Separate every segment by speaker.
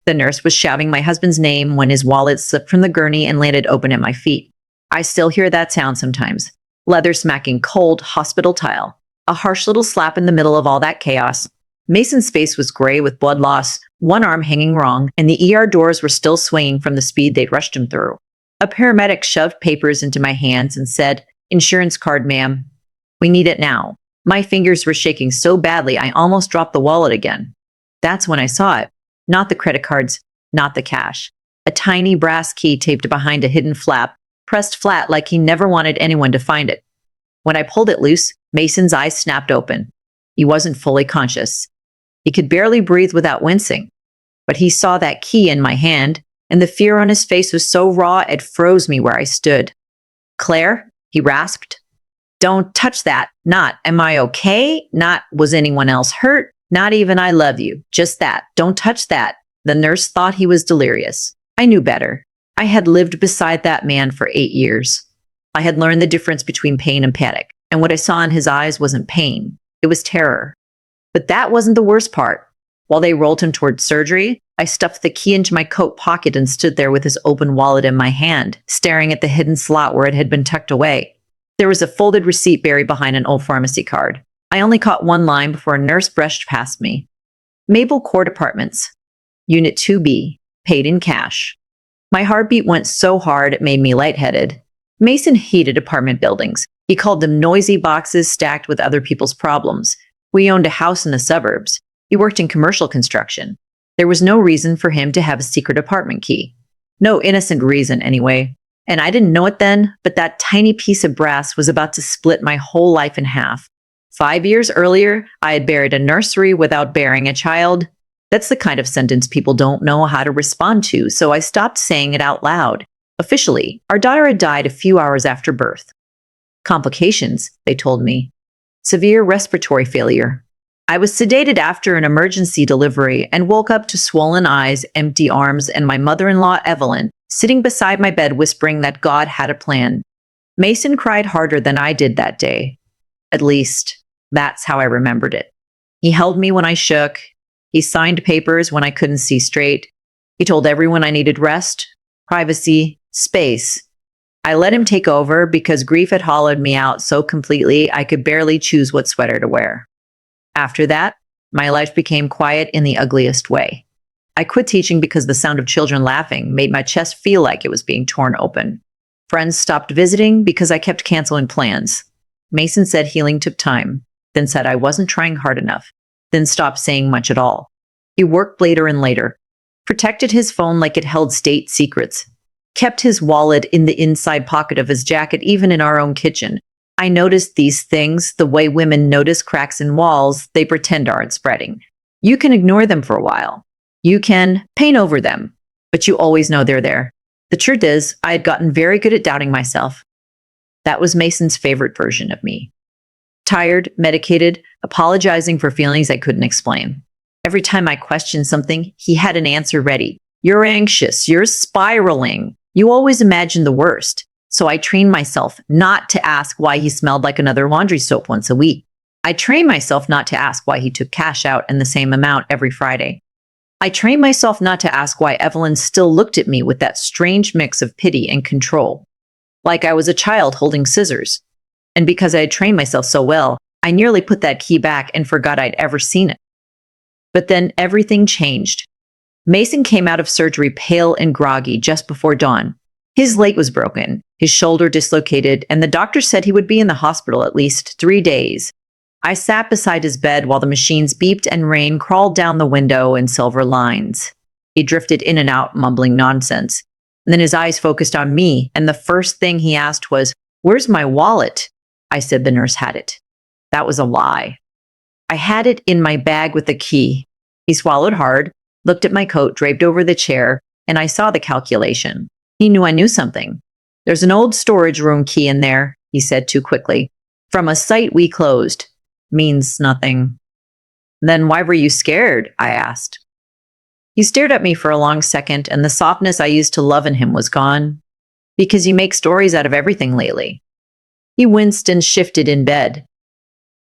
Speaker 1: The nurse was shouting my husband's name when his wallet slipped from the gurney and landed open at my feet. I still hear that sound sometimes. Leather smacking cold hospital tile. A harsh little slap in the middle of all that chaos. Mason's face was gray with blood loss, one arm hanging wrong, and the ER doors were still swinging from the speed they'd rushed him through. A paramedic shoved papers into my hands and said, "Insurance card, ma'am. We need it now." My fingers were shaking so badly I almost dropped the wallet again. That's when I saw it. Not the credit cards, not the cash. A tiny brass key taped behind a hidden flap, pressed flat like he never wanted anyone to find it. When I pulled it loose, Mason's eyes snapped open. He wasn't fully conscious. He could barely breathe without wincing. But he saw that key in my hand, and the fear on his face was so raw it froze me where I stood. "Claire," he rasped. "Don't touch that. Not, am I okay? Not, was anyone else hurt? Not even I love you. Just that. Don't touch that." The nurse thought he was delirious. I knew better. I had lived beside that man for 8 years. I had learned the difference between pain and panic, and what I saw in his eyes wasn't pain. It was terror. But that wasn't the worst part. While they rolled him towards surgery, I stuffed the key into my coat pocket and stood there with his open wallet in my hand, staring at the hidden slot where it had been tucked away. There was a folded receipt buried behind an old pharmacy card. I only caught one line before a nurse brushed past me. "Mabel Court Apartments, Unit 2B, paid in cash." My heartbeat went so hard it made me lightheaded. Mason hated apartment buildings. He called them noisy boxes stacked with other people's problems. We owned a house in the suburbs. He worked in commercial construction. There was no reason for him to have a secret apartment key. No innocent reason, anyway. And I didn't know it then, but that tiny piece of brass was about to split my whole life in half. 5 years earlier, I had buried a nursery without bearing a child. That's the kind of sentence people don't know how to respond to, so I stopped saying it out loud. Officially, our daughter had died a few hours after birth. Complications, they told me. Severe respiratory failure. I was sedated after an emergency delivery and woke up to swollen eyes, empty arms, and my mother-in-law, Evelyn, sitting beside my bed whispering that God had a plan. Mason cried harder than I did that day. At least, that's how I remembered it. He held me when I shook. He signed papers when I couldn't see straight. He told everyone I needed rest, privacy, space. I let him take over because grief had hollowed me out so completely I could barely choose what sweater to wear. After that, my life became quiet in the ugliest way. I quit teaching because the sound of children laughing made my chest feel like it was being torn open. Friends stopped visiting because I kept canceling plans. Mason said healing took time, then said I wasn't trying hard enough, then stopped saying much at all. He worked later and later, protected his phone like it held state secrets, kept his wallet in the inside pocket of his jacket even in our own kitchen. I noticed these things the way women notice cracks in walls they pretend aren't spreading. You can ignore them for a while. You can paint over them, but you always know they're there. The truth is, I had gotten very good at doubting myself. That was Mason's favorite version of me. Tired, medicated, apologizing for feelings I couldn't explain. Every time I questioned something, he had an answer ready. "You're anxious. You're spiraling. You always imagine the worst." So I trained myself not to ask why he smelled like another laundry soap once a week. I trained myself not to ask why he took cash out in the same amount every Friday. I trained myself not to ask why Evelyn still looked at me with that strange mix of pity and control, like I was a child holding scissors. And because I had trained myself so well, I nearly put that key back and forgot I'd ever seen it. But then everything changed. Mason came out of surgery pale and groggy just before dawn. His leg was broken, his shoulder dislocated, and the doctor said he would be in the hospital at least 3 days. I sat beside his bed while the machines beeped and rain crawled down the window in silver lines. He drifted in and out, mumbling nonsense. And then his eyes focused on me, and the first thing he asked was, "Where's my wallet?" I said the nurse had it. That was a lie. I had it in my bag with the key. He swallowed hard, looked at my coat draped over the chair, and I saw the calculation. He knew I knew something. "There's an old storage room key in there," he said too quickly. "From a site we closed." Means nothing. "Then why were you scared?" I asked. He stared at me for a long second, and the softness I used to love in him was gone. "Because you make stories out of everything lately." He winced and shifted in bed.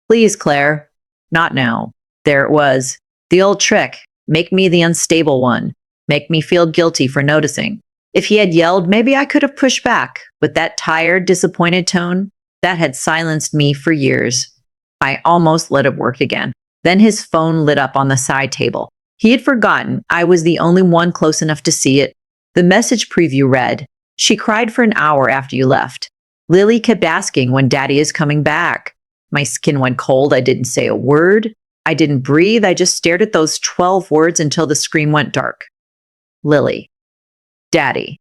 Speaker 1: "Please, Claire." "Not now." There it was. The old trick. Make me the unstable one. make me feel guilty for noticing. If he had yelled, maybe I could have pushed back, but that tired, disappointed tone, that had silenced me for years. I almost let it work again. Then his phone lit up on the side table. He had forgotten I was the only one close enough to see it. The message preview read, "She cried for an hour after you left. Lily kept asking when Daddy is coming back." My skin went cold. I didn't say a word. I didn't breathe. I just stared at those 12 words until the screen went dark. Lily. Daddy.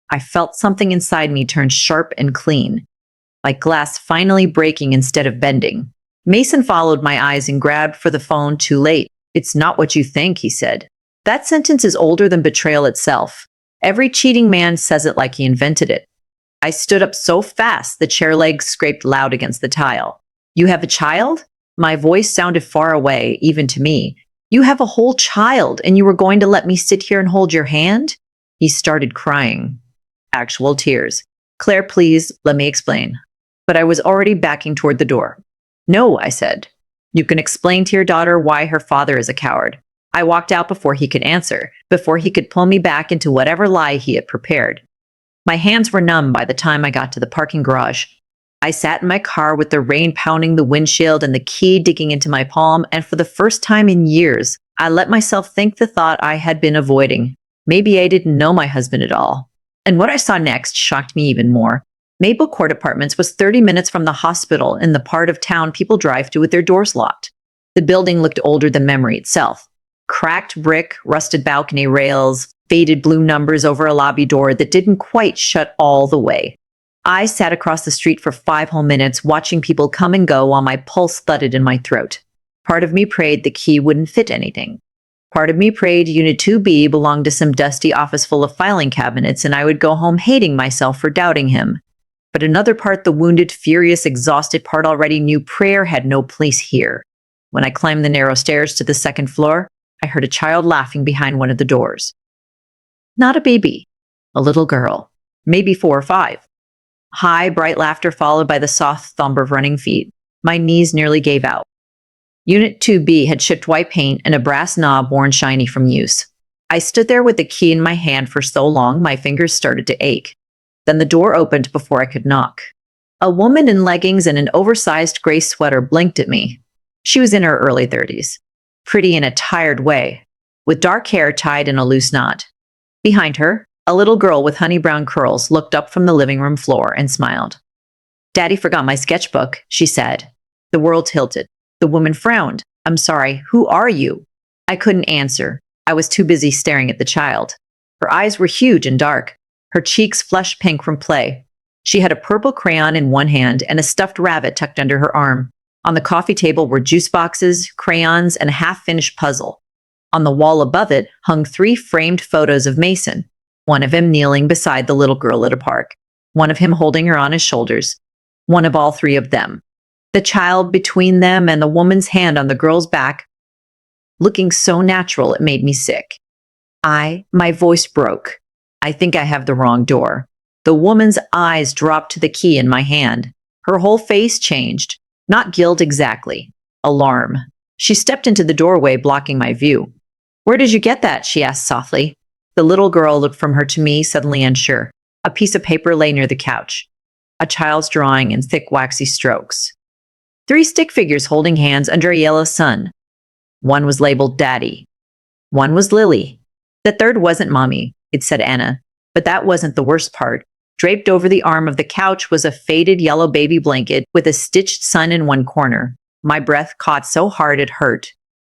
Speaker 1: I felt something inside me turn sharp and clean, like glass finally breaking instead of bending. Mason followed my eyes and grabbed for the phone too late. "It's not what you think," he said. That sentence is older than betrayal itself. Every cheating man says it like he invented it. I stood up so fast the chair legs scraped loud against the tile. "You have a child?" My voice sounded far away, even to me. "You have a whole child, and you were going to let me sit here and hold your hand?" He started crying. Actual tears. "Claire, please, let me explain." But I was already backing toward the door. "No," I said. "You can explain to your daughter why her father is a coward." I walked out before he could answer, before he could pull me back into whatever lie he had prepared. My hands were numb by the time I got to the parking garage. I sat in my car with the rain pounding the windshield and the key digging into my palm, and for the first time in years, I let myself think the thought I had been avoiding. Maybe I didn't know my husband at all. And what I saw next shocked me even more. Maple Court Apartments was 30 minutes from the hospital in the part of town people drive to with their doors locked. The building looked older than memory itself. Cracked brick, rusted balcony rails, faded blue numbers over a lobby door that didn't quite shut all the way. I sat across the street for 5 whole minutes watching people come and go while my pulse thudded in my throat. Part of me prayed the key wouldn't fit anything. Part of me prayed Unit 2B belonged to some dusty office full of filing cabinets and I would go home hating myself for doubting him. But another part, the wounded, furious, exhausted part, already knew prayer had no place here. When I climbed the narrow stairs to the second floor, I heard a child laughing behind one of the doors. Not a baby, a little girl, maybe 4 or 5. High, bright laughter followed by the soft thump of running feet. My knees nearly gave out. Unit 2B had chipped white paint and a brass knob worn shiny from use. I stood there with the key in my hand for so long my fingers started to ache. Then the door opened before I could knock. A woman in leggings and an oversized gray sweater blinked at me. She was in her early 30s, pretty in a tired way, with dark hair tied in a loose knot. Behind her, a little girl with honey brown curls looked up from the living room floor and smiled. "Daddy forgot my sketchbook," she said. The world tilted. The woman frowned. "I'm sorry, who are you?" I couldn't answer. I was too busy staring at the child. Her eyes were huge and dark, her cheeks flush pink from play. She had a purple crayon in one hand and a stuffed rabbit tucked under her arm. On the coffee table were juice boxes, crayons, and a half-finished puzzle. On the wall above it hung 3 framed photos of Mason, one of him kneeling beside the little girl at a park, one of him holding her on his shoulders, one of all 3 of them. The child between them and the woman's hand on the girl's back, looking so natural it made me sick. My voice broke. I think I have the wrong door. The woman's eyes dropped to the key in my hand. Her whole face changed. Not guilt exactly. Alarm. She stepped into the doorway, blocking my view. "Where did you get that?" she asked softly. The little girl looked from her to me, suddenly unsure. A piece of paper lay near the couch. A child's drawing in thick, waxy strokes. 3 stick figures holding hands under a yellow sun. One was labeled Daddy. One was Lily. The third wasn't Mommy. It said Anna. But that wasn't the worst part. Draped over the arm of the couch was a faded yellow baby blanket with a stitched sun in one corner. My breath caught so hard it hurt.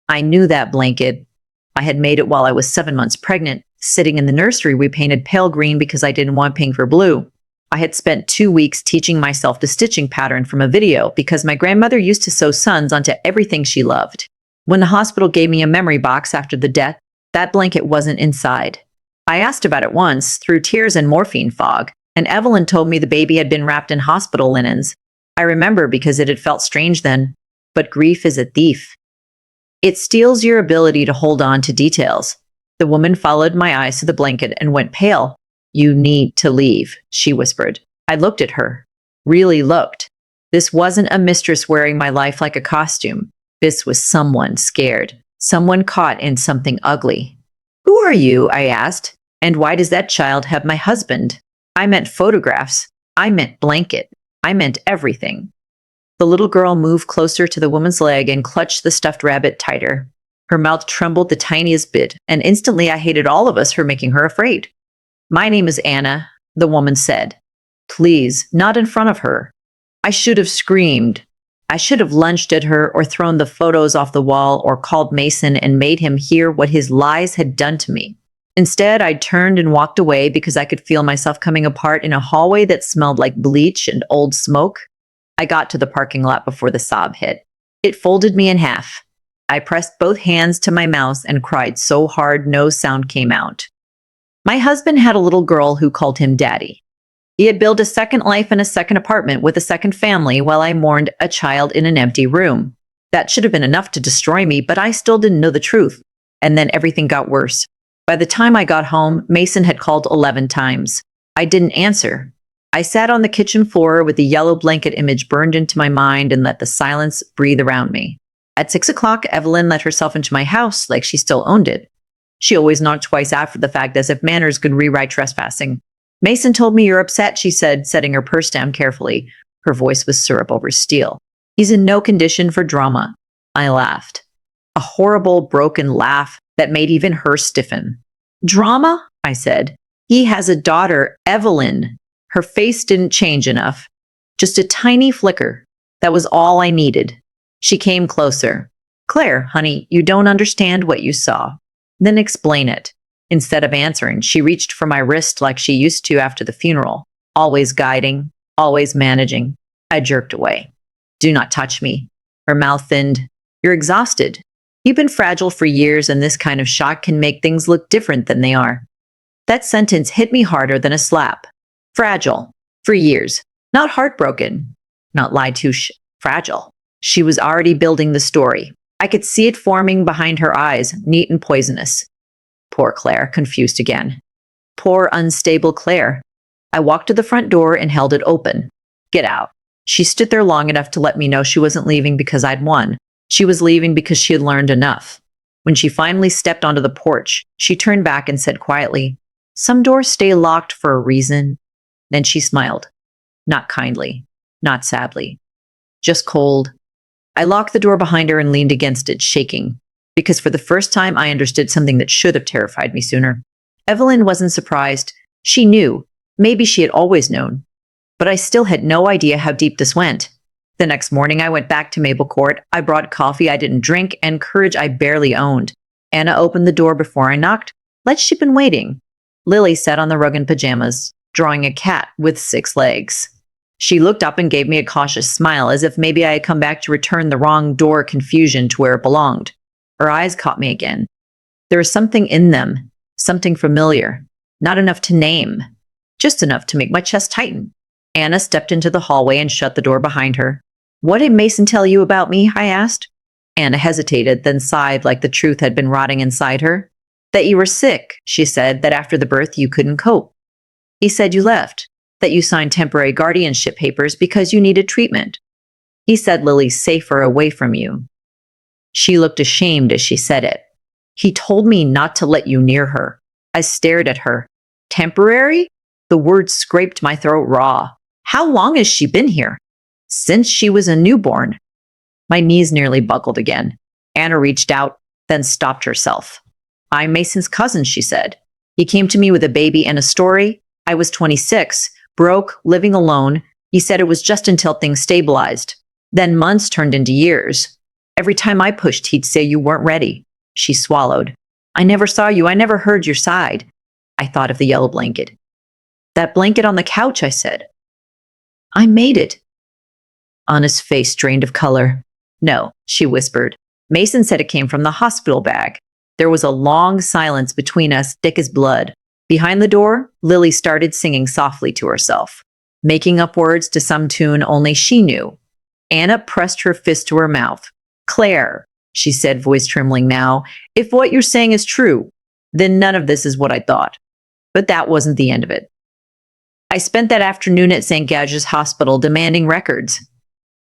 Speaker 1: I knew that blanket. I had made it while I was 7 months pregnant. Sitting in the nursery, we painted pale green because I didn't want pink or blue. I had spent 2 weeks teaching myself the stitching pattern from a video because my grandmother used to sew suns onto everything she loved. When the hospital gave me a memory box after the death, that blanket wasn't inside. I asked about it once, through tears and morphine fog, and Evelyn told me the baby had been wrapped in hospital linens. I remember because it had felt strange then. But grief is a thief. It steals your ability to hold on to details. The woman followed my eyes to the blanket and went pale. "You need to leave," she whispered. I looked at her. Really looked. This wasn't a mistress wearing my life like a costume. This was someone scared. Someone caught in something ugly. Who are you? I asked. And why does that child have my husband? I meant photographs. I meant blanket. I meant everything. The little girl moved closer to the woman's leg and clutched the stuffed rabbit tighter. Her mouth trembled the tiniest bit, and instantly I hated all of us for making her afraid. My name is Anna, the woman said. Please, not in front of her. I should have screamed. I should have lunged at her or thrown the photos off the wall or called Mason and made him hear what his lies had done to me. Instead, I turned and walked away because I could feel myself coming apart in a hallway that smelled like bleach and old smoke. I got to the parking lot before the sob hit. It folded me in half. I pressed both hands to my mouth and cried so hard no sound came out. My husband had a little girl who called him Daddy. He had built a second life in a second apartment with a second family while I mourned a child in an empty room. That should have been enough to destroy me, but I still didn't know the truth. And then everything got worse. By the time I got home, Mason had called 11 times. I didn't answer. I sat on the kitchen floor with the yellow blanket image burned into my mind and let the silence breathe around me. At 6 o'clock, Evelyn let herself into my house like she still owned it. She always knocked twice after the fact as if manners could rewrite trespassing. Mason told me you're upset, she said, setting her purse down carefully. Her voice was syrup over steel. He's in no condition for drama. I laughed. A horrible, broken laugh that made even her stiffen. Drama? I said. He has a daughter, Evelyn. Her face didn't change enough. Just a tiny flicker. That was all I needed. She came closer. Claire, honey, you don't understand what you saw. Then explain it. Instead of answering, she reached for my wrist like she used to after the funeral, always guiding, always managing. I jerked away. Do not touch me. Her mouth thinned. You're exhausted. You've been fragile for years, and this kind of shock can make things look different than they are. That sentence hit me harder than a slap. Fragile. For years. Not heartbroken. Not lied to. Fragile. She was already building the story. I could see it forming behind her eyes, neat and poisonous. Poor Claire, confused again. Poor, unstable Claire. I walked to the front door and held it open. Get out. She stood there long enough to let me know she wasn't leaving because I'd won. She was leaving because she had learned enough. When she finally stepped onto the porch, she turned back and said quietly, Some doors stay locked for a reason. Then she smiled. Not kindly. Not sadly. Just cold. I locked the door behind her and leaned against it, shaking. Because for the first time, I understood something that should have terrified me sooner. Evelyn wasn't surprised. She knew. Maybe she had always known. But I still had no idea how deep this went. The next morning, I went back to Maple Court. I brought coffee I didn't drink and courage I barely owned. Anna opened the door before I knocked, like she'd been waiting. Lily sat on the rug in pajamas, drawing a cat with 6 legs. She looked up and gave me a cautious smile, as if maybe I had come back to return the wrong door confusion to where it belonged. Her eyes caught me again. There was something in them, something familiar, not enough to name, just enough to make my chest tighten. Anna stepped into the hallway and shut the door behind her. What did Mason tell you about me? I asked. Anna hesitated, then sighed like the truth had been rotting inside her. That you were sick, she said, that after the birth you couldn't cope. He said you left, that you signed temporary guardianship papers because you needed treatment. He said Lily's safer away from you. She looked ashamed as she said it. He told me not to let you near her. I stared at her. Temporary? The words scraped my throat raw. How long has she been here? Since she was a newborn. My knees nearly buckled again. Anna reached out, then stopped herself. I'm Mason's cousin, she said. He came to me with a baby and a story. I was 26, broke, living alone. He said it was just until things stabilized. Then months turned into years. Every time I pushed, he'd say you weren't ready. She swallowed. I never saw you. I never heard your side. I thought of the yellow blanket. That blanket on the couch, I said. I made it. Anna's face drained of color. No, she whispered. Mason said it came from the hospital bag. There was a long silence between us, thick as blood. Behind the door, Lily started singing softly to herself, making up words to some tune only she knew. Anna pressed her fist to her mouth. Claire, she said, voice trembling now, if what you're saying is true, then none of this is what I thought. But that wasn't the end of it. I spent that afternoon at St. Gage's Hospital demanding records.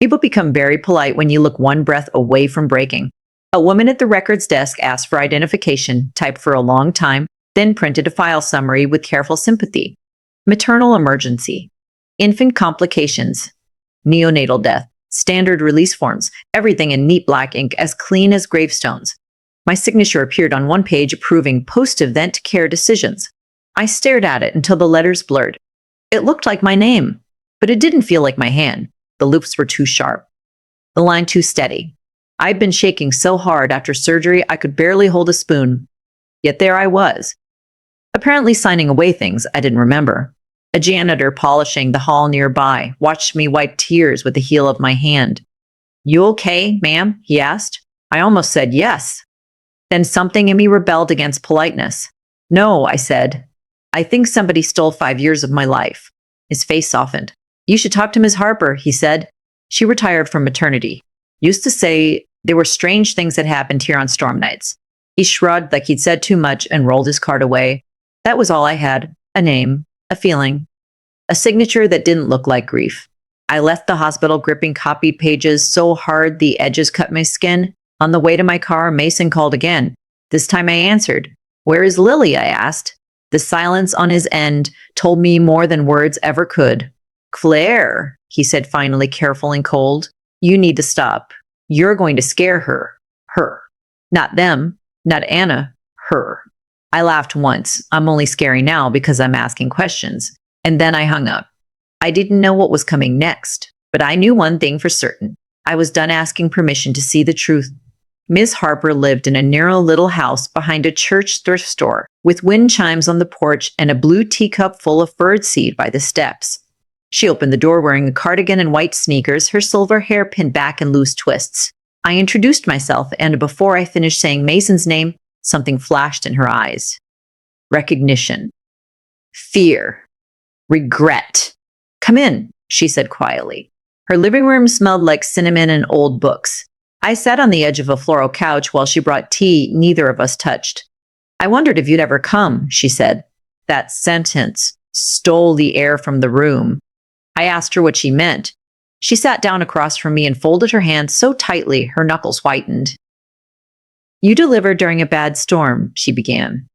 Speaker 1: People become very polite when you look one breath away from breaking. A woman at the records desk asked for identification, typed for a long time, then printed a file summary with careful sympathy. Maternal emergency. Infant complications. Neonatal death. Standard release forms. Everything in neat black ink, as clean as gravestones. My signature appeared on one page approving post-event care decisions. I stared at it until the letters blurred. It looked like my name, but it didn't feel like my hand. The loops were too sharp. The line too steady. I'd been shaking so hard after surgery I could barely hold a spoon. Yet there I was, apparently signing away things I didn't remember. A janitor polishing the hall nearby watched me wipe tears with the heel of my hand. "You okay, ma'am?" he asked. I almost said yes. Then something in me rebelled against politeness. "No," I said. "I think somebody stole 5 years of my life." His face softened. "You should talk to Ms. Harper," he said. She retired from maternity. Used to say there were strange things that happened here on storm nights. He shrugged like he'd said too much and rolled his card away. That was all I had. A name, a feeling, a signature that didn't look like grief. I left the hospital gripping copied pages so hard the edges cut my skin. On the way to my car, Mason called again. This time I answered. "Where is Lily?" I asked. The silence on his end told me more than words ever could. "Claire," he said finally, careful and cold. "You need to stop. You're going to scare her. Her. Not them. Not Anna. Her." I laughed once. I'm only scary now because I'm asking questions. And then I hung up. I didn't know what was coming next, but I knew one thing for certain. I was done asking permission to see the truth. Miss Harper lived in a narrow little house behind a church thrift store, with wind chimes on the porch and a blue teacup full of birdseed by the steps. She opened the door wearing a cardigan and white sneakers, her silver hair pinned back in loose twists. I introduced myself, and before I finished saying Mason's name, something flashed in her eyes. Recognition. Fear. Regret. "Come in," she said quietly. Her living room smelled like cinnamon and old books. I sat on the edge of a floral couch while she brought tea neither of us touched. "I wondered if you'd ever come," she said. That sentence stole the air from the room. I asked her what she meant. She sat down across from me and folded her hands so tightly her knuckles whitened. "You delivered during a bad storm," she began.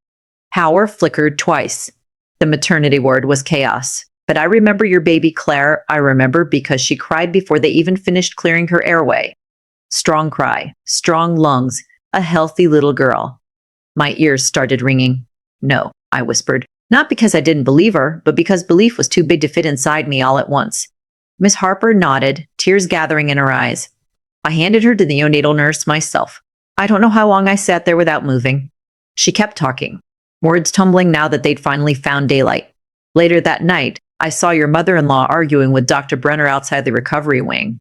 Speaker 1: Power flickered twice. The maternity ward was chaos. But I remember your baby Claire. I remember because she cried before they even finished clearing her airway. Strong cry, strong lungs, a healthy little girl. My ears started ringing. "No," I whispered. Not because I didn't believe her, but because belief was too big to fit inside me all at once. Miss Harper nodded, tears gathering in her eyes. I handed her to the neonatal nurse myself. I don't know how long I sat there without moving. She kept talking, words tumbling now that they'd finally found daylight. Later that night, I saw your mother-in-law arguing with Dr. Brenner outside the recovery wing.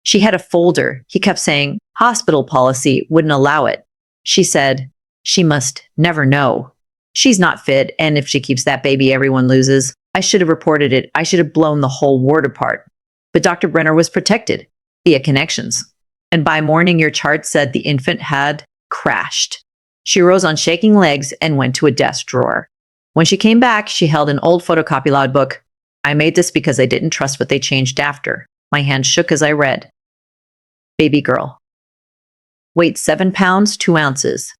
Speaker 1: She had a folder. He kept saying, hospital policy wouldn't allow it. She said, she must never know. She's not fit, and if she keeps that baby, everyone loses. I should have reported it. I should have blown the whole ward apart. But Dr. Brenner was protected via connections. And by morning, your chart said the infant had crashed. She rose on shaking legs and went to a desk drawer. When she came back, she held an old photocopy logbook. I made this because I didn't trust what they changed after. My hand shook as I read. Baby girl. Weight 7 pounds, 2 ounces.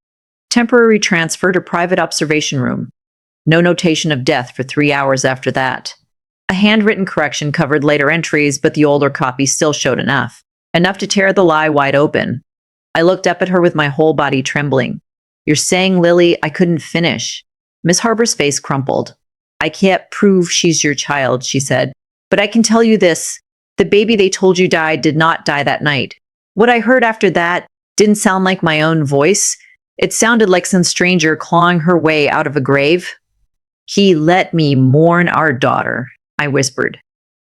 Speaker 1: Temporary transfer to private observation room. No notation of death for 3 hours after that. A handwritten correction covered later entries, but the older copy still showed enough. Enough to tear the lie wide open. I looked up at her with my whole body trembling. You're saying, Lily, I couldn't finish. Miss Harper's face crumpled. I can't prove she's your child, she said. But I can tell you this. The baby they told you died did not die that night. What I heard after that didn't sound like my own voice. It sounded like some stranger clawing her way out of a grave. He let me mourn our daughter, I whispered.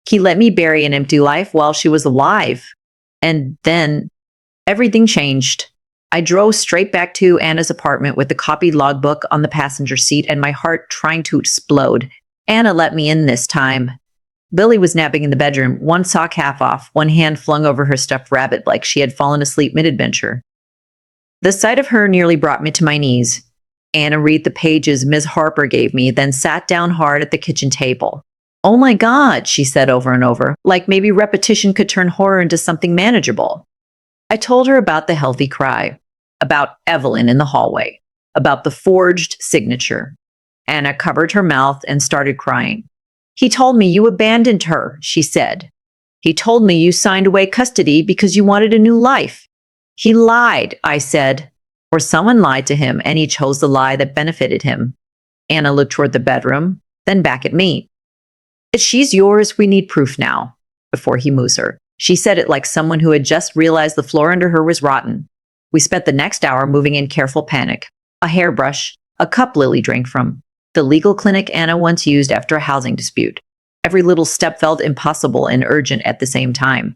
Speaker 1: He let me bury an empty life while she was alive. And then everything changed. I drove straight back to Anna's apartment with the copied logbook on the passenger seat and my heart trying to explode. Anna let me in this time. Billy was napping in the bedroom, one sock half off, one hand flung over her stuffed rabbit like she had fallen asleep mid-adventure. The sight of her nearly brought me to my knees. Anna read the pages Ms. Harper gave me, then sat down hard at the kitchen table. Oh my God, she said over and over, like maybe repetition could turn horror into something manageable. I told her about the healthy cry. about Evelyn in the hallway, about the forged signature. Anna covered her mouth and started crying. He told me you abandoned her, she said. He told me you signed away custody because you wanted a new life. He lied, I said. Or someone lied to him and he chose the lie that benefited him. Anna looked toward the bedroom, then back at me. If she's yours, we need proof now, before he moves her. She said it like someone who had just realized the floor under her was rotten. We spent the next hour moving in careful panic. A hairbrush, a cup Lily drank from, the legal clinic Anna once used after a housing dispute. Every little step felt impossible and urgent at the same time.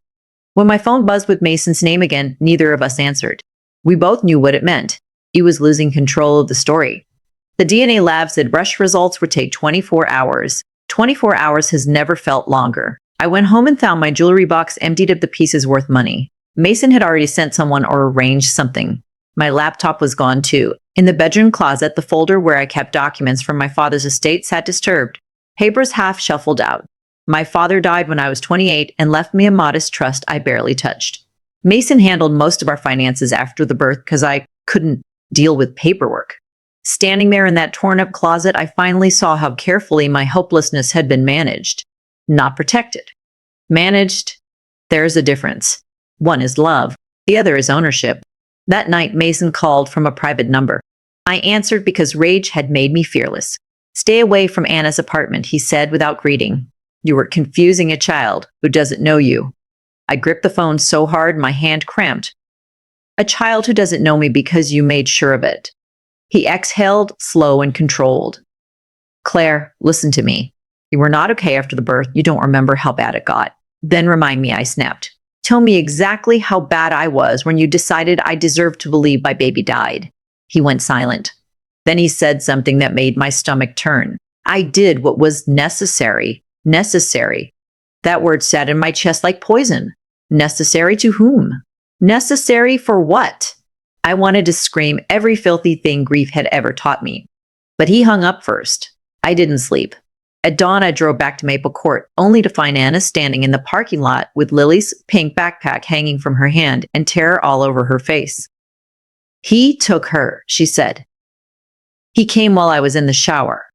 Speaker 1: When my phone buzzed with Mason's name again, neither of us answered. We both knew what it meant. He was losing control of the story. The DNA lab said rush results would take 24 hours. 24 hours has never felt longer. I went home and found my jewelry box emptied of the pieces worth money. Mason had already sent someone or arranged something. My laptop was gone too. In the bedroom closet, the folder where I kept documents from my father's estate sat disturbed. Papers half shuffled out. My father died when I was 28 and left me a modest trust I barely touched. Mason handled most of our finances after the birth because I couldn't deal with paperwork. Standing there in that torn-up closet, I finally saw how carefully my hopelessness had been managed. Not protected. Managed, there's a difference. One is love, the other is ownership. That night, Mason called from a private number. I answered because rage had made me fearless. Stay away from Anna's apartment, he said without greeting. You were confusing a child who doesn't know you. I gripped the phone so hard my hand cramped. A child who doesn't know me because you made sure of it. He exhaled, slow and controlled. Claire, listen to me. You were not okay after the birth. You don't remember how bad it got. Then remind me, I snapped. Tell me exactly how bad I was when you decided I deserved to believe my baby died. He went silent. Then he said something that made my stomach turn. I did what was necessary. Necessary. That word sat in my chest like poison. Necessary to whom? Necessary for what? I wanted to scream every filthy thing grief had ever taught me. But he hung up first. I didn't sleep. At dawn, I drove back to Maple Court, only to find Anna standing in the parking lot with Lily's pink backpack hanging from her hand and terror all over her face. He took her, she said. He came while I was in the shower.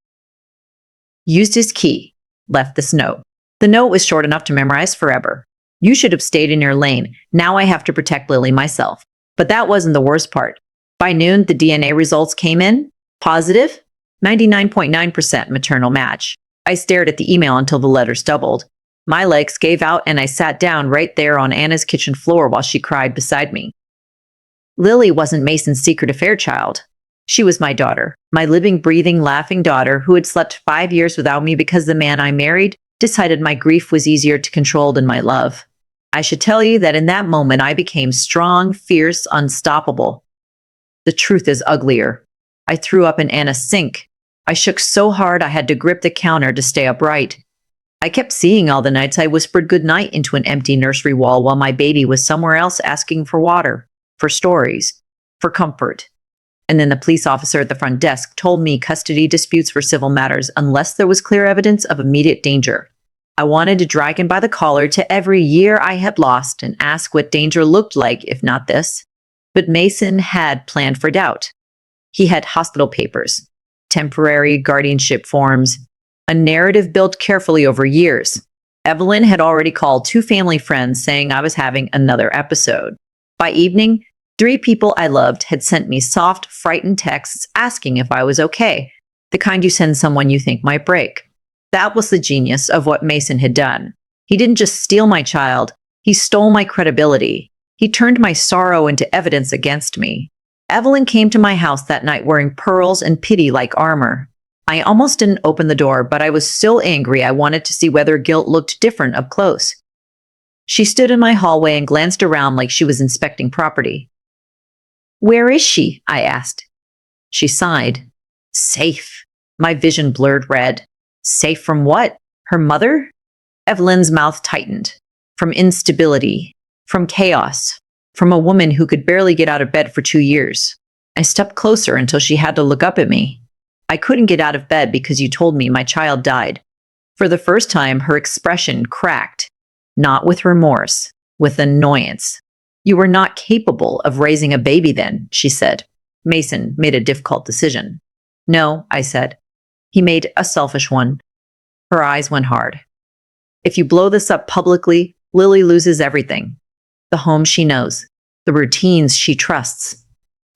Speaker 1: Used his key. Left this note. The note was short enough to memorize forever. You should have stayed in your lane. Now I have to protect Lily myself. But that wasn't the worst part. By noon, the DNA results came in. Positive. 99.9% maternal match. I stared at the email until the letters doubled. My legs gave out and I sat down right there on Anna's kitchen floor while she cried beside me. Lily wasn't Mason's secret affair child. She was my daughter, my living, breathing, laughing daughter who had slept 5 years without me because the man I married decided my grief was easier to control than my love. I should tell you that in that moment I became strong, fierce, unstoppable. The truth is uglier. I threw up in Anna's sink. I shook so hard I had to grip the counter to stay upright. I kept seeing all the nights I whispered goodnight into an empty nursery wall while my baby was somewhere else asking for water, for stories, for comfort. And then the police officer at the front desk told me custody disputes were civil matters unless there was clear evidence of immediate danger. I wanted to drag him by the collar to every year I had lost and ask what danger looked like, if not this. But Mason had planned for doubt. He had hospital papers, temporary guardianship forms, a narrative built carefully over years. Evelyn had already called 2 family friends saying I was having another episode. By evening, 3 people I loved had sent me soft, frightened texts asking if I was okay, the kind you send someone you think might break. That was the genius of what Mason had done. He didn't just steal my child, he stole my credibility. He turned my sorrow into evidence against me. Evelyn came to my house that night wearing pearls and pity like armor. I almost didn't open the door, but I was so angry I wanted to see whether guilt looked different up close. She stood in my hallway and glanced around like she was inspecting property. Where is she? I asked. She sighed. Safe. My vision blurred red. Safe from what? Her mother? Evelyn's mouth tightened. From instability. From chaos. From a woman who could barely get out of bed for 2 years. I stepped closer until she had to look up at me. I couldn't get out of bed because you told me my child died. For the first time, her expression cracked. Not with remorse, with annoyance. You were not capable of raising a baby then, she said. Mason made a difficult decision. No, I said. He made a selfish one. Her eyes went hard. If you blow this up publicly, Lily loses everything. The home she knows, the routines she trusts,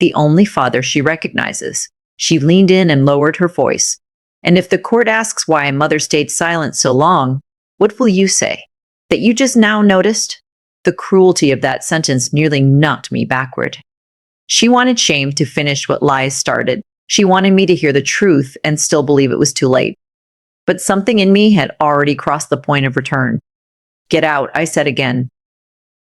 Speaker 1: the only father she recognizes. She leaned in and lowered her voice. And if the court asks why a mother stayed silent so long, what will you say? That you just now noticed? The cruelty of that sentence nearly knocked me backward. She wanted shame to finish what lies started. She wanted me to hear the truth and still believe it was too late. But something in me had already crossed the point of return. Get out, I said again.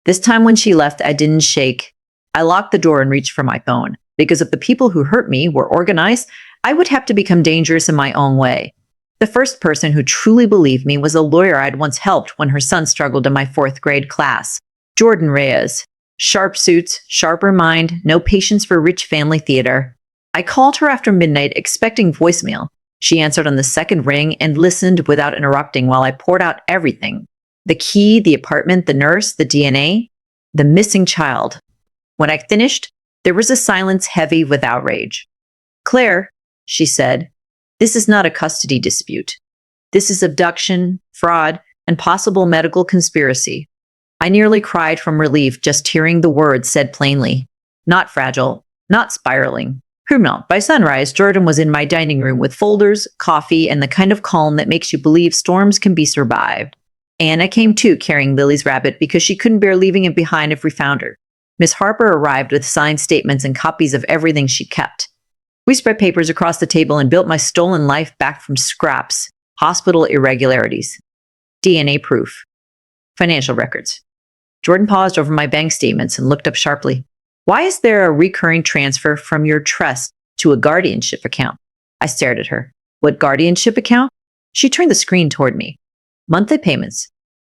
Speaker 1: This time when she left, I didn't shake. I locked the door and reached for my phone, because if the people who hurt me were organized, I would have to become dangerous in my own way. The first person who truly believed me was a lawyer I'd once helped when her son struggled in my 4th grade class, Jordan Reyes. Sharp suits, sharper mind, no patience for rich family theater. I called her after midnight expecting voicemail. She answered on the second ring and listened without interrupting while I poured out everything. The key, the apartment, the nurse, the DNA, the missing child. When I finished, there was a silence heavy with outrage. Claire, she said, this is not a custody dispute. This is abduction, fraud, and possible medical conspiracy. I nearly cried from relief just hearing the words said plainly. Not fragile, not spiraling. Criminal. By sunrise, Jordan was in my dining room with folders, coffee, and the kind of calm that makes you believe storms can be survived. Anna came too, carrying Lily's rabbit because she couldn't bear leaving it behind if we found her. Miss Harper arrived with signed statements and copies of everything she kept. We spread papers across the table and built my stolen life back from scraps, hospital irregularities, DNA proof, financial records. Jordan paused over my bank statements and looked up sharply. Why is there a recurring transfer from your trust to a guardianship account? I stared at her. What guardianship account? She turned the screen toward me. Monthly payments,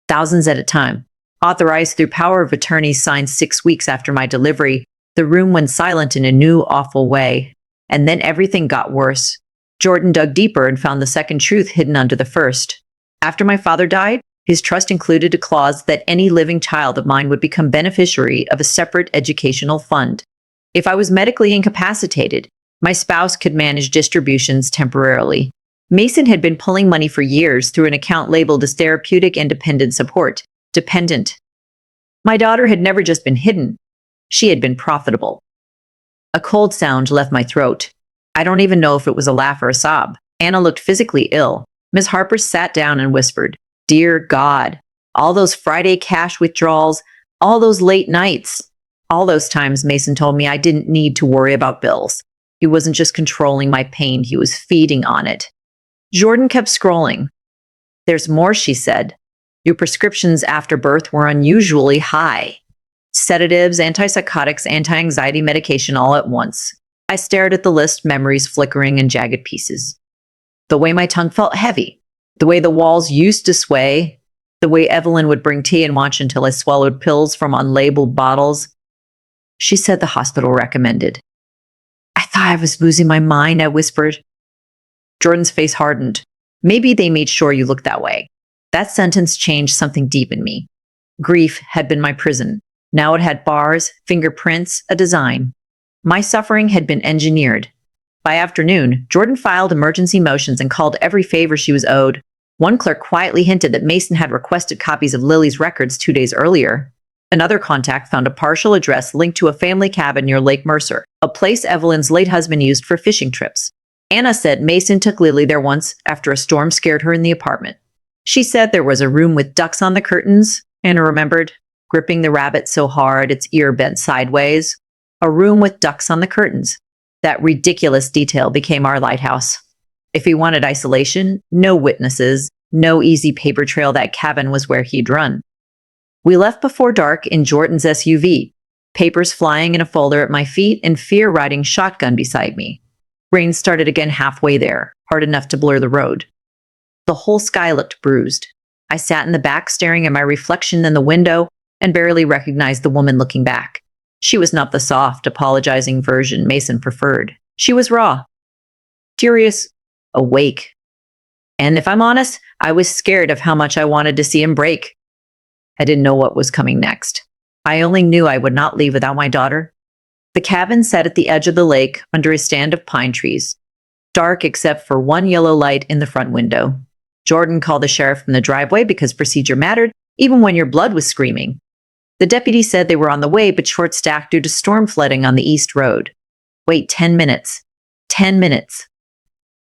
Speaker 1: thousands at a time, authorized through power of attorney signed 6 weeks after my delivery. The room went silent in a new, awful way. And then everything got worse. Jordan dug deeper and found the second truth hidden under the first. After my father died, his trust included a clause that any living child of mine would become beneficiary of a separate educational fund. If I was medically incapacitated, my spouse could manage distributions temporarily. Mason had been pulling money for years through an account labeled as therapeutic and dependent support. Dependent. My daughter had never just been hidden. She had been profitable. A cold sound left my throat. I don't even know if it was a laugh or a sob. Anna looked physically ill. Miss Harper sat down and whispered, Dear God, all those Friday cash withdrawals, all those late nights, all those times Mason told me I didn't need to worry about bills. He wasn't just controlling my pain, he was feeding on it. Jordan kept scrolling. There's more, she said. Your prescriptions after birth were unusually high. Sedatives, antipsychotics, anti-anxiety medication all at once. I stared at the list, memories flickering in jagged pieces. The way my tongue felt heavy. The way the walls used to sway, the way Evelyn would bring tea and watch until I swallowed pills from unlabeled bottles. She said the hospital recommended. I thought I was losing my mind, I whispered. Jordan's face hardened. Maybe they made sure you looked that way. That sentence changed something deep in me. Grief had been my prison. Now it had bars, fingerprints, a design. My suffering had been engineered. By afternoon, Jordan filed emergency motions and called every favor she was owed. One clerk quietly hinted that Mason had requested copies of Lily's records 2 days earlier. Another contact found a partial address linked to a family cabin near Lake Mercer, a place Evelyn's late husband used for fishing trips. Anna said Mason took Lily there once after a storm scared her in the apartment. She said there was a room with ducks on the curtains, Anna remembered, gripping the rabbit so hard its ear bent sideways. A room with ducks on the curtains. That ridiculous detail became our lighthouse. If he wanted isolation, no witnesses, no easy paper trail, that cabin was where he'd run. We left before dark in Jordan's SUV, papers flying in a folder at my feet and fear riding shotgun beside me. Rain started again halfway there, hard enough to blur the road. The whole sky looked bruised. I sat in the back staring at my reflection in the window and barely recognized the woman looking back. She was not the soft, apologizing version Mason preferred. She was raw, furious, awake. And if I'm honest, I was scared of how much I wanted to see him break. I didn't know what was coming next. I only knew I would not leave without my daughter. The cabin sat at the edge of the lake under a stand of pine trees, dark except for one yellow light in the front window. Jordan called the sheriff from the driveway because procedure mattered, even when your blood was screaming. The deputy said they were on the way, but short-staffed due to storm flooding on the East Road. Wait 10 minutes. 10 minutes.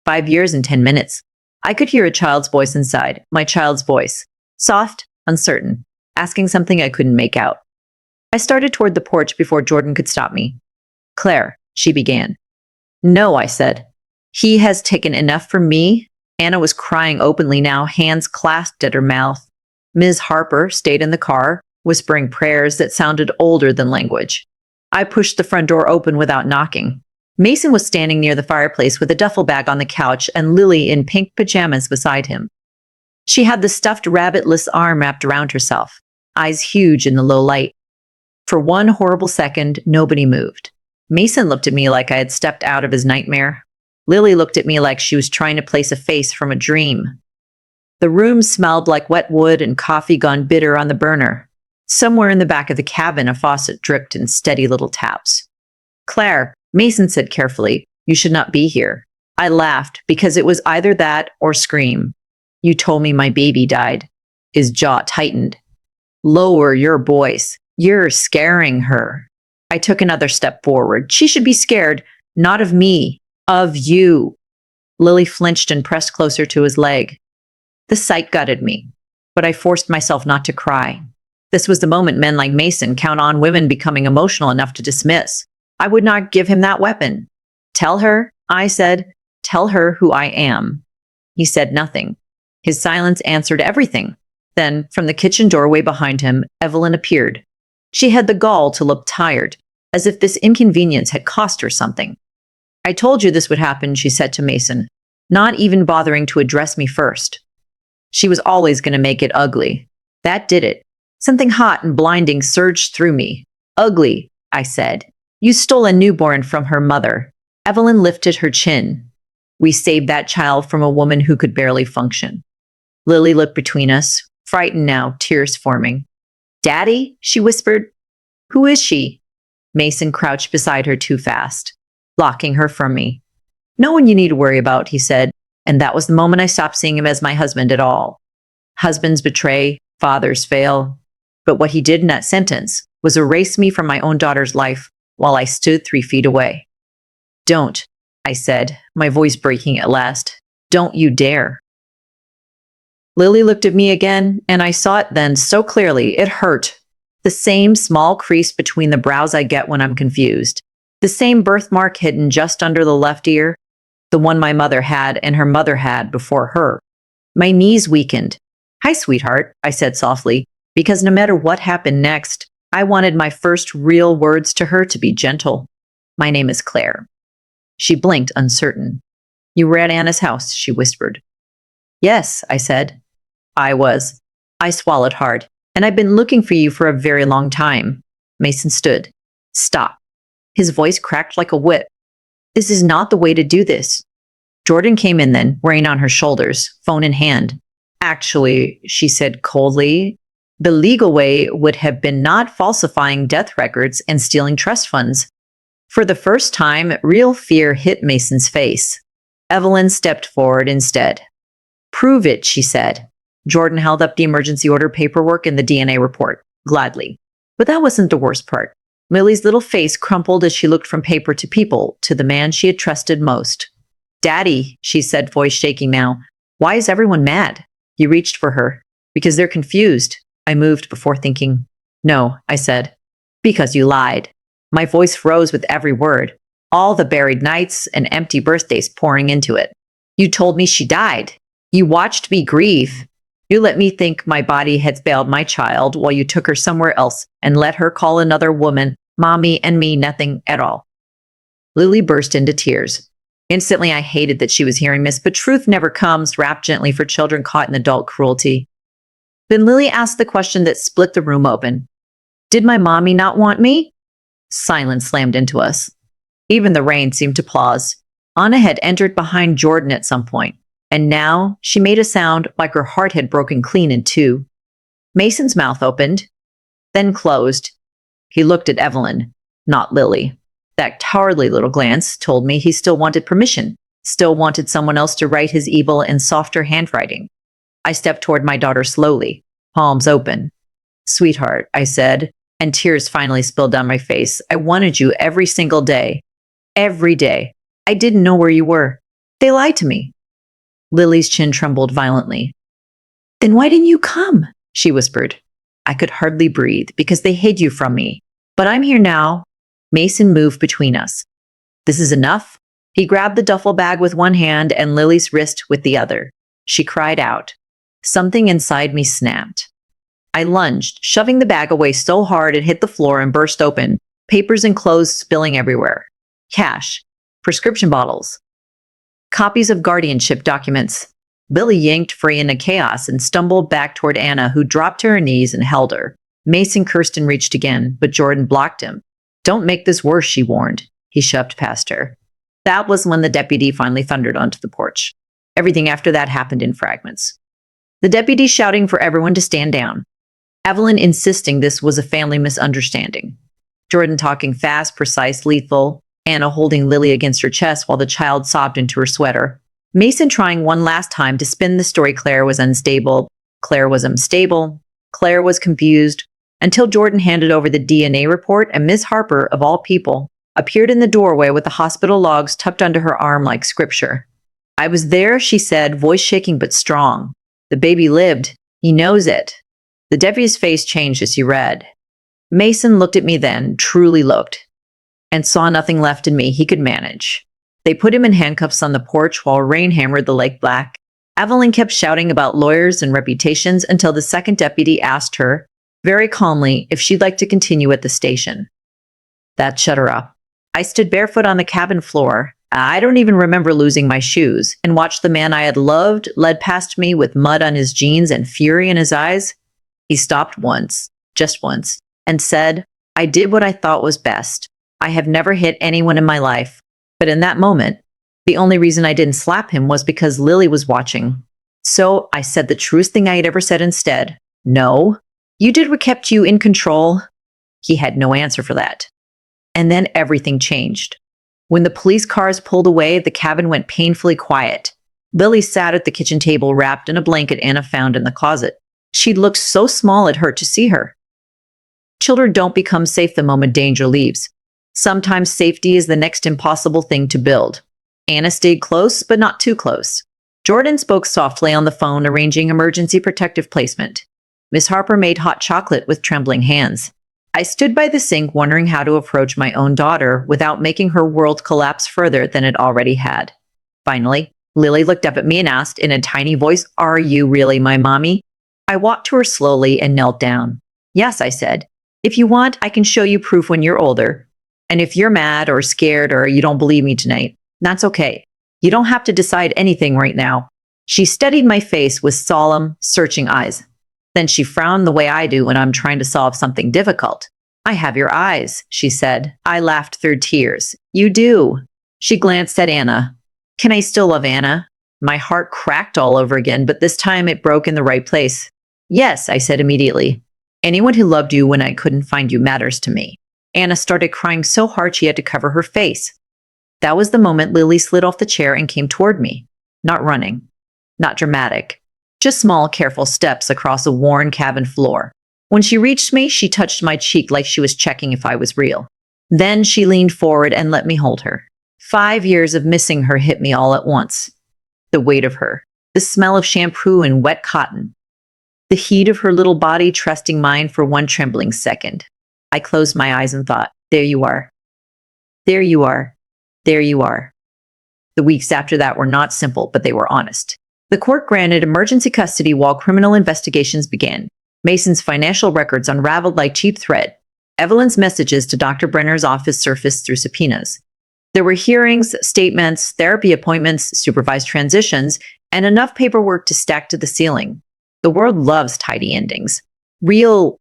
Speaker 1: 5 years and 10 minutes. I could hear a child's voice inside, my child's voice. Soft, uncertain, asking something I couldn't make out. I started toward the porch before Jordan could stop me. Claire, she began. No, I said. He has taken enough from me. Anna was crying openly now, hands clasped at her mouth. Ms. Harper stayed in the car, whispering prayers that sounded older than language. I pushed the front door open without knocking. Mason was standing near the fireplace with a duffel bag on the couch and Lily in pink pajamas beside him. She had the stuffed rabbitless arm wrapped around herself, eyes huge in the low light. For one horrible second, nobody moved. Mason looked at me like I had stepped out of his nightmare. Lily looked at me like she was trying to place a face from a dream. The room smelled like wet wood and coffee gone bitter on the burner. Somewhere in the back of the cabin, a faucet dripped in steady little taps. Claire, Mason said carefully, you should not be here. I laughed because it was either that or scream. You told me my baby died. His jaw tightened. Lower your voice. You're scaring her. I took another step forward. She should be scared, not of me, of you. Lily flinched and pressed closer to his leg. The sight gutted me, but I forced myself not to cry. This was the moment men like Mason count on women becoming emotional enough to dismiss. I would not give him that weapon. Tell her, I said, tell her who I am. He said nothing. His silence answered everything. Then, from the kitchen doorway behind him, Evelyn appeared. She had the gall to look tired, as if this inconvenience had cost her something. I told you this would happen, she said to Mason, not even bothering to address me first. She was always going to make it ugly. That did it. Something hot and blinding surged through me. Ugly, I said. You stole a newborn from her mother. Evelyn lifted her chin. We saved that child from a woman who could barely function. Lily looked between us, frightened now, tears forming. Daddy? She whispered. Who is she? Mason crouched beside her too fast, blocking her from me. No one you need to worry about, he said, and that was the moment I stopped seeing him as my husband at all. Husbands betray, fathers fail. But what he did in that sentence was erase me from my own daughter's life while I stood 3 feet away. Don't, I said, my voice breaking at last. Don't you dare. Lily looked at me again, and I saw it then so clearly it hurt. The same small crease between the brows I get when I'm confused. The same birthmark hidden just under the left ear. The one my mother had and her mother had before her. My knees weakened. Hi, sweetheart, I said softly, because no matter what happened next, I wanted my first real words to her to be gentle. My name is Claire. She blinked, uncertain. You were at Anna's house, she whispered. Yes, I said. I was. I swallowed hard. And I've been looking for you for a very long time. Mason stood. Stop. His voice cracked like a whip. This is not the way to do this. Jordan came in then, wearing on her shoulders, phone in hand. Actually, she said coldly, the legal way would have been not falsifying death records and stealing trust funds. For the first time, real fear hit Mason's face. Evelyn stepped forward instead. Prove it, she said. Jordan held up the emergency order paperwork and the DNA report, gladly. But that wasn't the worst part. Lily's little face crumpled as she looked from paper to people, to the man she had trusted most. Daddy, she said, voice shaking now. Why is everyone mad? He reached for her. Because they're confused. I moved before thinking. No, I said. Because you lied. My voice rose with every word. All the buried nights and empty birthdays pouring into it. You told me she died. You watched me grieve. You let me think my body had failed my child while you took her somewhere else and let her call another woman, mommy, and me nothing at all. Lily burst into tears. Instantly, I hated that she was hearing this, but truth never comes wrapped gently for children caught in adult cruelty. Then Lily asked the question that split the room open. Did my mommy not want me? Silence slammed into us. Even the rain seemed to pause. Anna had entered behind Jordan at some point, and now she made a sound like her heart had broken clean in two. Mason's mouth opened, then closed, He looked at Evelyn, not Lily. That cowardly little glance told me he still wanted permission, still wanted someone else to write his evil in softer handwriting. I stepped toward my daughter slowly, palms open. "Sweetheart," I said, and tears finally spilled down my face. "I wanted you every single day. Every day. I didn't know where you were. They lied to me." Lily's chin trembled violently. "Then why didn't you come?" she whispered. "I could hardly breathe because they hid you from me. But I'm here now." Mason moved between us. "This is enough." He grabbed the duffel bag with one hand and Lily's wrist with the other. She cried out. Something inside me snapped. I lunged, shoving the bag away so hard it hit the floor and burst open, papers and clothes spilling everywhere. Cash, prescription bottles, copies of guardianship documents. Billy yanked free in the chaos and stumbled back toward Anna, who dropped to her knees and held her. Mason cursed and reached again, but Jordan blocked him. "Don't make this worse," she warned. He shoved past her. That was when the deputy finally thundered onto the porch. Everything after that happened in fragments. The deputy shouting for everyone to stand down. Evelyn insisting this was a family misunderstanding. Jordan talking fast, precise, lethal. Anna holding Lily against her chest while the child sobbed into her sweater. Mason trying one last time to spin the story Claire was unstable, Claire was unstable, Claire was confused, until Jordan handed over the DNA report and Miss Harper, of all people, appeared in the doorway with the hospital logs tucked under her arm like scripture. "I was there," she said, voice shaking but strong. "The baby lived. He knows it." The deputy's face changed as he read. Mason looked at me then, truly looked, and saw nothing left in me he could manage. They put him in handcuffs on the porch while rain hammered the lake black. Evelyn kept shouting about lawyers and reputations until the second deputy asked her, very calmly, if she'd like to continue at the station. That shut her up. I stood barefoot on the cabin floor. I don't even remember losing my shoes, and watched the man I had loved led past me with mud on his jeans and fury in his eyes. He stopped once, just once, and said, "I did what I thought was best. I have never hit anyone in my life." But in that moment, the only reason I didn't slap him was because Lily was watching. So I said the truest thing I had ever said instead. "No, you did what kept you in control." He had no answer for that. And then everything changed. When the police cars pulled away, the cabin went painfully quiet. Lily sat at the kitchen table wrapped in a blanket Anna found in the closet. She'd looked so small it hurt to see her. Children don't become safe the moment danger leaves. Sometimes safety is the next impossible thing to build. Anna stayed close, but not too close. Jordan spoke softly on the phone, arranging emergency protective placement. Miss Harper made hot chocolate with trembling hands. I stood by the sink wondering how to approach my own daughter without making her world collapse further than it already had. Finally, Lily looked up at me and asked in a tiny voice, "Are you really my mommy?" I walked to her slowly and knelt down. "Yes," I said. "If you want, I can show you proof when you're older. And if you're mad or scared or you don't believe me tonight, that's okay. You don't have to decide anything right now." She studied my face with solemn, searching eyes. Then she frowned the way I do when I'm trying to solve something difficult. "I have your eyes," she said. I laughed through tears. "You do." She glanced at Anna. "Can I still love Anna?" My heart cracked all over again, but this time it broke in the right place. "Yes," I said immediately. "Anyone who loved you when I couldn't find you matters to me." Anna started crying so hard she had to cover her face. That was the moment Lily slid off the chair and came toward me. Not running. Not dramatic. Just small, careful steps across a worn cabin floor. When she reached me, she touched my cheek like she was checking if I was real. Then she leaned forward and let me hold her. 5 years of missing her hit me all at once. The weight of her. The smell of shampoo and wet cotton. The heat of her little body trusting mine for one trembling second. I closed my eyes and thought, there you are. There you are. There you are. The weeks after that were not simple, but they were honest. The court granted emergency custody while criminal investigations began. Mason's financial records unraveled like cheap thread. Evelyn's messages to Dr. Brenner's office surfaced through subpoenas. There were hearings, statements, therapy appointments, supervised transitions, and enough paperwork to stack to the ceiling. The world loves tidy endings. Real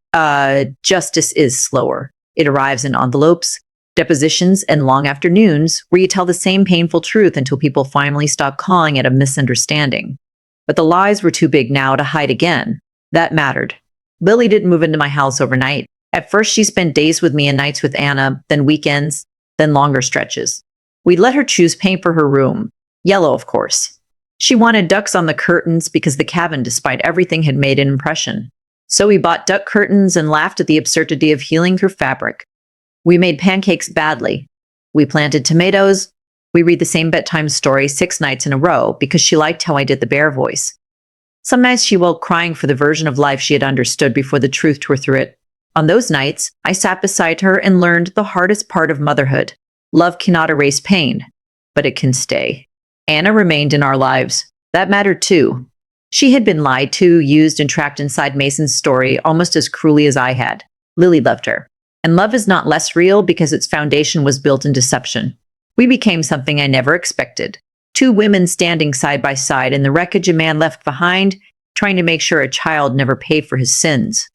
Speaker 1: justice is slower. It arrives in envelopes, depositions, and long afternoons where you tell the same painful truth until people finally stop calling it a misunderstanding. But the lies were too big now to hide again. That mattered. Lily didn't move into my house overnight. At first, she spent days with me and nights with Anna, then weekends, then longer stretches. We'd let her choose paint for her room. Yellow, of course. She wanted ducks on the curtains because the cabin, despite everything, had made an impression. So we bought duck curtains and laughed at the absurdity of healing through fabric. We made pancakes badly. We planted tomatoes. We read the same bedtime story 6 nights in a row because she liked how I did the bear voice. Some nights she woke crying for the version of life she had understood before the truth tore through it. On those nights, I sat beside her and learned the hardest part of motherhood. Love cannot erase pain, but it can stay. Anna remained in our lives. That mattered too. She had been lied to, used, and trapped inside Mason's story almost as cruelly as I had. Lily loved her. And love is not less real because its foundation was built in deception. We became something I never expected. 2 women standing side by side in the wreckage a man left behind, trying to make sure a child never paid for his sins.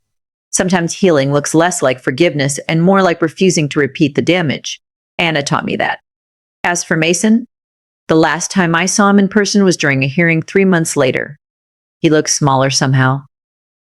Speaker 1: Sometimes healing looks less like forgiveness and more like refusing to repeat the damage. Anna taught me that. As for Mason, the last time I saw him in person was during a hearing 3 months later. He looked smaller somehow.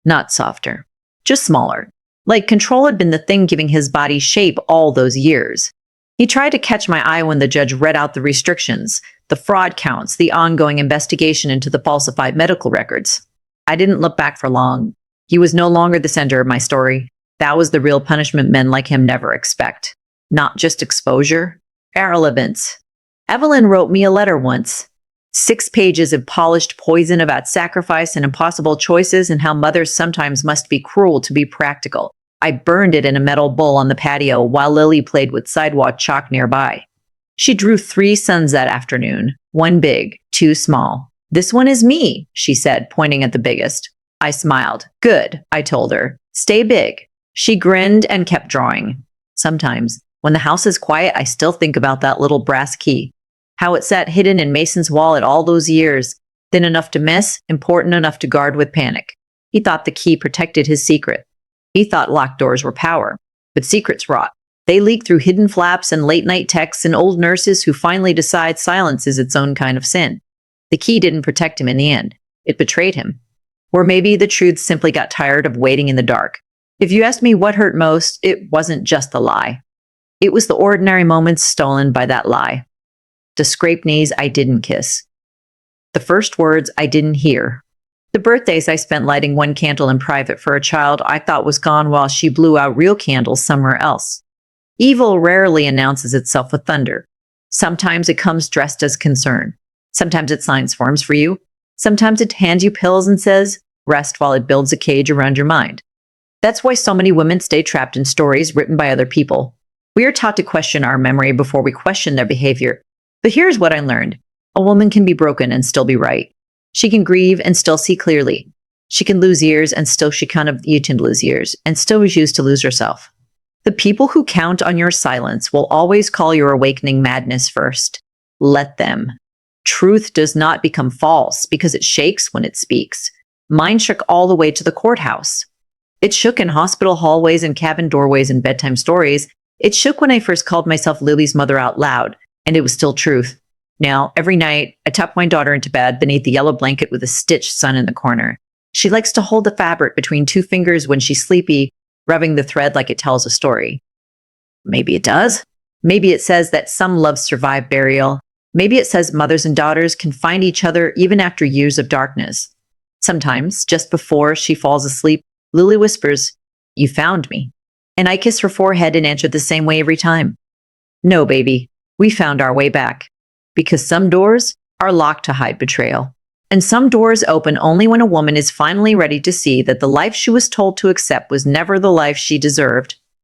Speaker 1: Not softer, just smaller. Like control had been the thing giving his body shape all those years. He tried to catch my eye when the judge read out the restrictions, the fraud counts, the ongoing investigation into the falsified medical records. I didn't look back for long. He was no longer the center of my story. That was the real punishment men like him never expect. Not just exposure, irrelevance. Evelyn wrote me a letter once. 6 pages of polished poison about sacrifice and impossible choices and how mothers sometimes must be cruel to be practical. I burned it in a metal bowl on the patio while Lily played with sidewalk chalk nearby. She drew 3 sons that afternoon, 1 big, 2 small. "This one is me," she said, pointing at the biggest. I smiled. "Good," I told her. "Stay big." She grinned and kept drawing. Sometimes, when the house is quiet, I still think about that little brass key. How it sat hidden in Mason's wallet all those years, thin enough to miss, important enough to guard with panic. He thought the key protected his secret. He thought locked doors were power. But secrets rot. They leak through hidden flaps and late-night texts and old nurses who finally decide silence is its own kind of sin. The key didn't protect him in the end. It betrayed him. Or maybe the truth simply got tired of waiting in the dark. If you asked me what hurt most, it wasn't just the lie. It was the ordinary moments stolen by that lie. The scraped knees I didn't kiss. The first words I didn't hear. The birthdays I spent lighting 1 candle in private for a child I thought was gone while she blew out real candles somewhere else. Evil rarely announces itself with thunder. Sometimes it comes dressed as concern. Sometimes it signs forms for you. Sometimes it hands you pills and says, rest while it builds a cage around your mind. That's why so many women stay trapped in stories written by other people. We are taught to question our memory before we question their behavior. But here's what I learned. A woman can be broken and still be right. She can grieve and still see clearly. She can lose years and still you can lose years and still refuse to lose herself. The people who count on your silence will always call your awakening madness first. Let them. Truth does not become false because it shakes when it speaks. Mine shook all the way to the courthouse. It shook in hospital hallways and cabin doorways and bedtime stories. It shook when I first called myself Lily's mother out loud, and it was still truth. Now, every night, I tuck my daughter into bed beneath the yellow blanket with a stitched sun in the corner. She likes to hold the fabric between 2 fingers when she's sleepy, rubbing the thread like it tells a story. Maybe it does. Maybe it says that some loves survive burial. Maybe it says mothers and daughters can find each other even after years of darkness. Sometimes, just before she falls asleep, Lily whispers, "You found me." And I kiss her forehead and answer the same way every time. No, baby, we found our way back. Because some doors are locked to hide betrayal. And some doors open only when a woman is finally ready to see that the life she was told to accept was never the life she deserved.